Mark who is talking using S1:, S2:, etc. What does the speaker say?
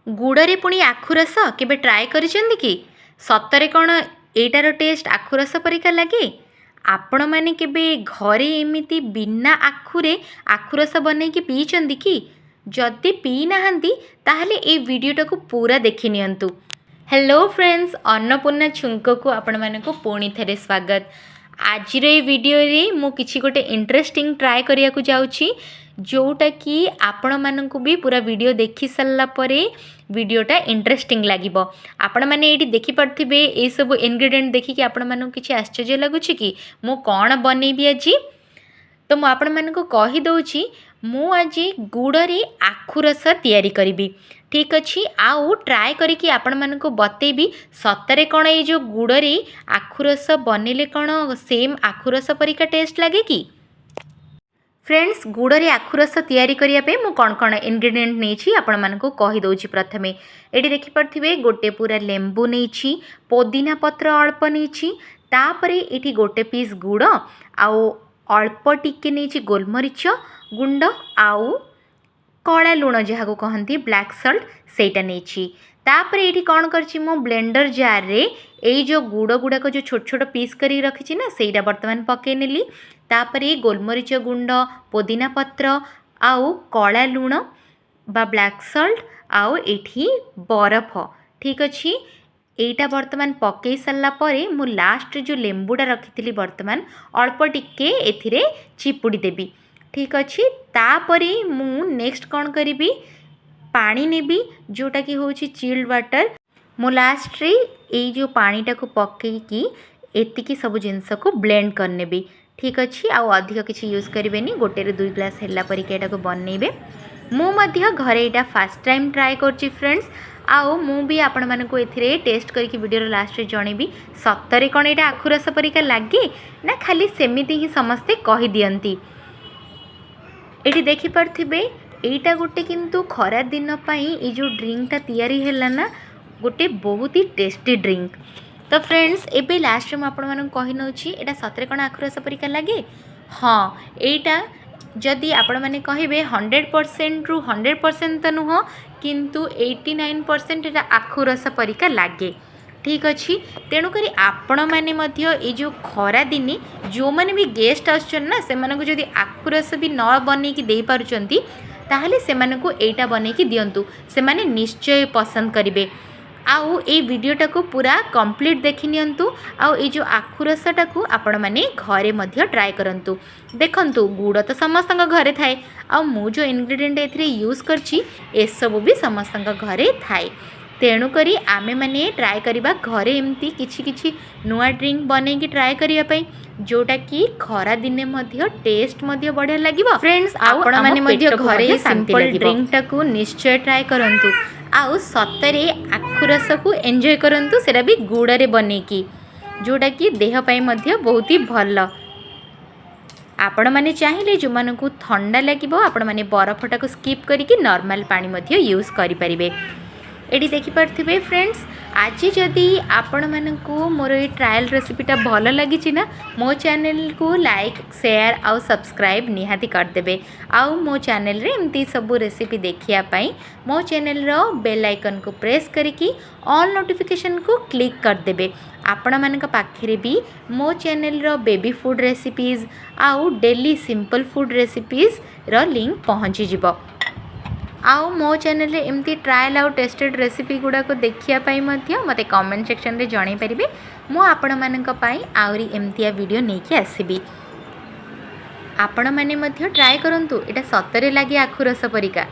S1: गुड़े पुणी आखुरस केबे ट्राए करिसेंती कि सतरे कौन एटार टेस्ट आखुरस परिका लगे। आपण माने केबे घरे एमिति बिना आखुरे आखुरस बनैकी पीचंती कि जदि पी नाहंती ताहले ए वीडियोटा को पूरा देखि नियंतु। हेलो फ्रेंड्स, अन्नपूर्णा छुंक को आपण मानक पुणी थे स्वागत। आज वीडियो रे मु किछि गोटे इंटरेस्टिंग ट्राए करिया को जाउछि जोटा कि आपण मानक भी पूरा वीडियो देखि सारा परे वीडियोटा इंटरेस्टिंग लागिबो। आपण माने एठी देखि पड़थिबे ए सब इंग्रेडिएंट देखि कि आपण मानक किछि आश्चर्य लागुछि कि मु कोन बनेबी आज। तो मु आपण मानक कहि दउछि मु आज गुड़ रे आखु रस तैयारी करिबी। ठीक अच्छी आउ ट्राए करिकी आपण मानक बतेबी सतरे कौन ये जो गुड़ रे आखु रस बनेले कौन सेम आखु रस परिका टेस्ट लगे कि। फ्रेंड्स, गुड़ रे आखु रस तैयारी करिया पे मु कौन कौन इंग्रेडिएंट नहीं आपण मानक कहि दउछि। प्रथमे एडी देखि पड़थिबे गोटे पूरा लेंबू नहीं, पुदीना पत्र अल्प नहीं, तापरे एठी गोटे पीस गुड़ आउ अल्प टिके नहीं गोलमरीच गुंड आउ कला लुण जहाँ को कहती ब्लैक सल्ट सेटा नहीं। तापर ये कौन करछि मो ब्लेंडर जार रे ए जो गुड़ गुड़ाक जो छोट छोट पीस करी रखी ना सेटा बर्तमान पके नेली। तापर ये गोलमरीच गुंड पुदीना पत्र आउ कला लुण बा ब्लैक सल्ट आउ एठी बरफ ठीक अच्छी एटा बर्तमान पकई सारा परे मु लास्ट जो लेंबूटा रखी बर्तमान अल्प टिके एथिरे चिपुड़ी देबी। ठीक अच्छे तापरे मु नेक्स्ट कौन करी पानी नेबी जोटा कि हूँ चिल्ड वाटर। मु लास्ट रे ए जो पानीटा को पकईकी एतिकी सब जिनस को ब्लेंड करनेबी। ठीक अच्छे आउ अधिक किसी यूज करेनि गोटे 2 ग्लास है परिका को बनइबे। मु मध्य घरे एटा फर्स्ट टाइम ट्राए करछि फ्रेंड्स। आउ मु भी आपण मानक एथिरे टेस्ट करके वीडियो लास्ट रे जणेबी सतरे कौन एटा आखु रस परिका लागे ना खाली सेमिति ही समस्ते कहि दियंती। एटी देखि पारथिबे एटा गोटे किंतु खरा दिन पाई ए जो ड्रिंकटा तैयारी हैला ना गोटे बहुत ही टेस्टी ड्रिंक। तो फ्रेंड्स एबे लास्ट में आपण मानक कहि नउछि एटा सतरे कोन आखु रस परिका लागे। हाँ, एटा जदि आपण माने कहिबे 100% रु 100% तो नुह किंतु 89% एटा आखु रस परिका लागे। ठीक अच्छी तेणुक आपण मैंने ये जो खरा दिने जो मैंने भी गेस्ट आना से जदि आखु रस भी न बनईकी दे पारुचंती ताहले से एटा बनईकी दिंतु से माने निश्चय पसंद करेंगे। आउ ए वीडियोटा को पूरा कंप्लीट देखि नियंतु। आउ ए जो आखु रसटा को आपण माने घरे मध्य ट्राए करंतु। देखंतु गुड़ तो समस्त घरे थाए आउ मु जो इंग्रेडिएंट एथिरे यूज करछि ए सब भी समस्त घरे थाए। तेणुकरी आमे माने ट्राए करिबा घरे एमती किछि किछि नुआ ड्रिंक बनैकी ट्राए करिया पई जोटा कि खरा दिने मध्य टेस्ट मध्य बढ़िया लागिबो। फ्रेंड्स आपण माने मध्य घरे सिंपल ड्रिंक टाकू निश्चय ट्राए करंतु। आउ सतरे आखु रस को एंजॉय करंतु सेरा भी गुड़ रे बनैकी जोटा कि देह पई मध्य बहुत ही भल। आपण माने चाहिले जो मानकु ठंडा लागिबो आपण माने बरफटा को स्किप करिकि नॉर्मल पानी मध्य यूज करि परिबे। एटी देखि पारथिबे फ्रेंड्स आज जदि आपण मानकु मोर ए ट्रायल रेसिपीटा भल लगी ना मो चैनल को लाइक शेयर आउ सब्सक्राइब निहाती कर देबे। आउ मो चैनल रे एमती सब रेसिपी देखिया पाई मो चैनल रो बेल आइकन को प्रेस करिकी ऑल नोटिफिकेशन को क्लिक कर देबे। आपण मानक पाखरे भी मो चैनल रो बेबी फूड रेसिपीज आउ डेली सिंपल फूड रेसिपीज रो लिंक पहुँची जिवो। आउ मो चैनल रे एमती ट्रायल आउ टेस्टेड रेसिपी गुड़ा को देखिया पाई मध्य मते कमेंट सेक्शन रे जणाई परिबे। मो आपण मानक पाई आउरी एमतिया वीडियो नेकी आसीबी। आपण माने मध्य ट्राए करंतु एटा सतरे लागे आखु रस परिका।